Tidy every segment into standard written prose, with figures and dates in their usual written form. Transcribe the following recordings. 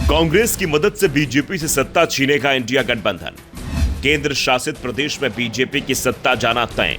कांग्रेस की मदद से बीजेपी से सत्ता छीनेगा इंडिया गठबंधन। केंद्र शासित प्रदेश में बीजेपी की सत्ता जाना तय।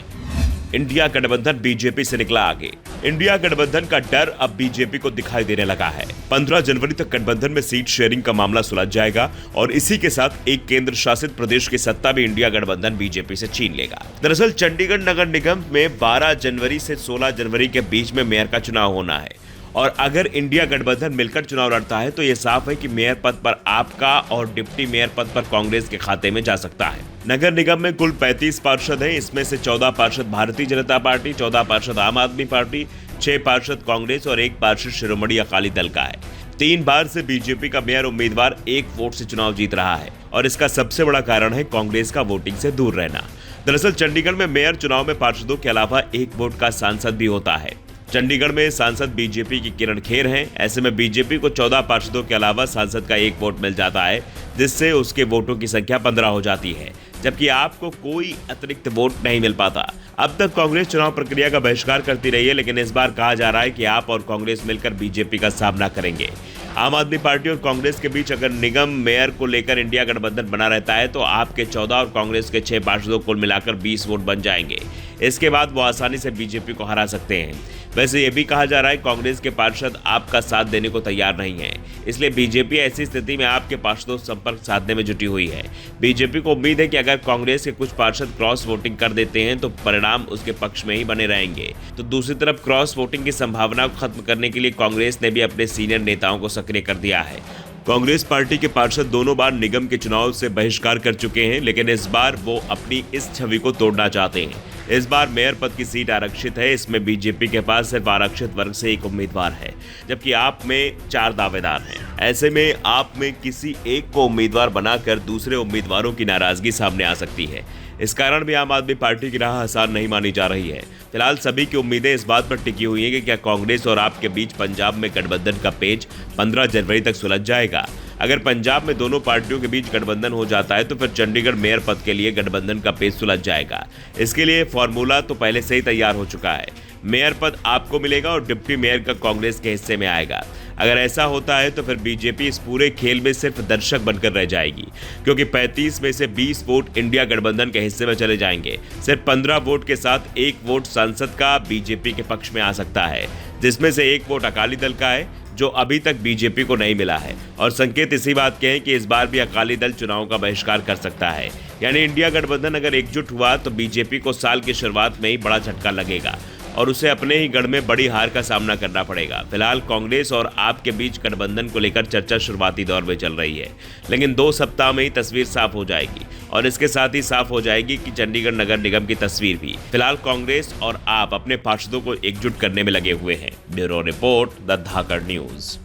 इंडिया गठबंधन बीजेपी से निकला आगे। इंडिया गठबंधन का डर अब बीजेपी को दिखाई देने लगा है। 15 जनवरी तक गठबंधन में सीट शेयरिंग का मामला सुलझ जाएगा और इसी के साथ एक केंद्र शासित प्रदेश की सत्ता भी इंडिया गठबंधन बीजेपी से छीन लेगा। दरअसल चंडीगढ़ नगर निगम में 12 जनवरी से 16 जनवरी के बीच में मेयर का चुनाव होना है और अगर इंडिया गठबंधन मिलकर चुनाव लड़ता है तो यह साफ है कि मेयर पद पर आपका और डिप्टी मेयर पद पर कांग्रेस के खाते में जा सकता है। नगर निगम में कुल 35 पार्षद हैं। इसमें से 14 पार्षद भारतीय जनता पार्टी, 14 पार्षद आम आदमी पार्टी, 6 पार्षद कांग्रेस और 1 पार्षद शिरोमणि अकाली दल का है। 3 बार से बीजेपी का मेयर उम्मीदवार 1 वोट से चुनाव जीत रहा है और इसका सबसे बड़ा कारण है कांग्रेस का वोटिंग से दूर रहना। दरअसल चंडीगढ़ में मेयर चुनाव में पार्षदों के अलावा 1 वोट का सांसद भी होता है। चंडीगढ़ में सांसद बीजेपी की किरण खेर हैं। ऐसे में बीजेपी को 14 पार्षदों के अलावा सांसद का 1 वोट मिल जाता है, जिससे उसके वोटों की संख्या 15 हो जाती है, जबकि आपको कोई अतिरिक्त वोट नहीं मिल पाता। अब तक कांग्रेस चुनाव प्रक्रिया का बहिष्कार करती रही है, लेकिन इस बार कहा जा रहा है कि आप और कांग्रेस मिलकर बीजेपी का सामना करेंगे। आम आदमी पार्टी और कांग्रेस के बीच अगर निगम मेयर को लेकर इंडिया गठबंधन बना रहता है तो आपके 14 और कांग्रेस के 6 पार्षदों को मिलाकर 20 वोट बन जाएंगे। इसके बाद वो आसानी से बीजेपी को हरा सकते हैं। वैसे ये भी कहा जा रहा है कांग्रेस के पार्षद आपका साथ देने को तैयार नहीं है, इसलिए बीजेपी ऐसी स्थिति में आपके पार्षदों से संपर्क साधने में जुटी हुई है। बीजेपी को उम्मीद है कि अगर कांग्रेस के कुछ पार्षद क्रॉस वोटिंग कर देते हैं तो परिणाम उसके पक्ष में ही बने रहेंगे। तो दूसरी तरफ क्रॉस वोटिंग की संभावना को खत्म करने के लिए कांग्रेस ने भी अपने सीनियर नेताओं को सक्रिय कर दिया है। कांग्रेस पार्टी के पार्षद दोनों बार निगम के चुनाव से बहिष्कार कर चुके हैं, लेकिन इस बार वो अपनी इस छवि को तोड़ना चाहते हैं। इस बार मेयर पद की सीट आरक्षित है। इसमें बीजेपी के पास सिर्फ आरक्षित वर्ग से 1 उम्मीदवार है, जबकि आप में 4 दावेदार हैं। ऐसे में आप में किसी एक को उम्मीदवार बनाकर दूसरे उम्मीदवारों की नाराजगी सामने आ सकती है। इस कारण भी आम आदमी पार्टी की राह आसान नहीं मानी जा रही है। फिलहाल सभी की उम्मीदें इस बात पर टिकी हुई है कि क्या कांग्रेस और आप के बीच पंजाब में गठबंधन का पेच 15 जनवरी तक सुलझ जाएगा। अगर पंजाब में दोनों पार्टियों के बीच गठबंधन हो जाता है तो फिर चंडीगढ़ मेयर पद के लिए गठबंधन का पेच सुलझ जाएगा। इसके लिए फॉर्मूला तो पहले से ही तैयार हो चुका है। मेयर पद आपको मिलेगा और डिप्टी मेयर का कांग्रेस के हिस्से में आएगा। अगर ऐसा होता है तो फिर बीजेपी इस पूरे खेल में सिर्फ दर्शक बनकर रह जाएगी, क्योंकि 35 में से 20 वोट इंडिया गठबंधन के हिस्से में चले जाएंगे। सिर्फ 15 वोट के साथ 1 वोट सांसद का बीजेपी के पक्ष में आ सकता है, जिसमें से 1 वोट अकाली दल का है, जो अभी तक बीजेपी को नहीं मिला है। और संकेत इसी बात के हैं कि इस बार भी अकाली दल चुनाव का बहिष्कार कर सकता है। यानी इंडिया गठबंधन अगर एकजुट हुआ तो बीजेपी को साल की शुरुआत में ही बड़ा झटका लगेगा और उसे अपने ही गढ़ में बड़ी हार का सामना करना पड़ेगा। फिलहाल कांग्रेस और आप के बीच गठबंधन को लेकर चर्चा शुरुआती दौर में चल रही है, लेकिन 2 सप्ताह में ही तस्वीर साफ हो जाएगी और इसके साथ ही साफ हो जाएगी कि चंडीगढ़ नगर निगम की तस्वीर भी। फिलहाल कांग्रेस और आप अपने पार्षदों को एकजुट करने में लगे हुए हैं। Bureau report, the Dhakad news.